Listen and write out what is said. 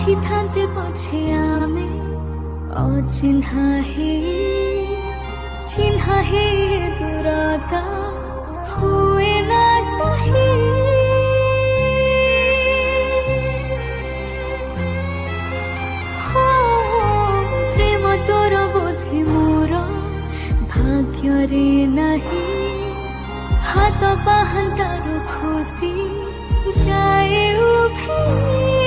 ରହିଥାନ୍ତେ ପଛେ ଆମେ ଅଚିହ୍ନା ଚିହ୍ନା ହେଇ ଦୂରତା ହୁଏ ନା ସହି। ପ୍ରେମ ତୋର ବୋଧେ ମୋର ଭାଗ୍ୟରେ ନାହିଁ, ହାତ ପାହାନ୍ତାରୁ ଖୁସି ଯାଏ ଉଭେ।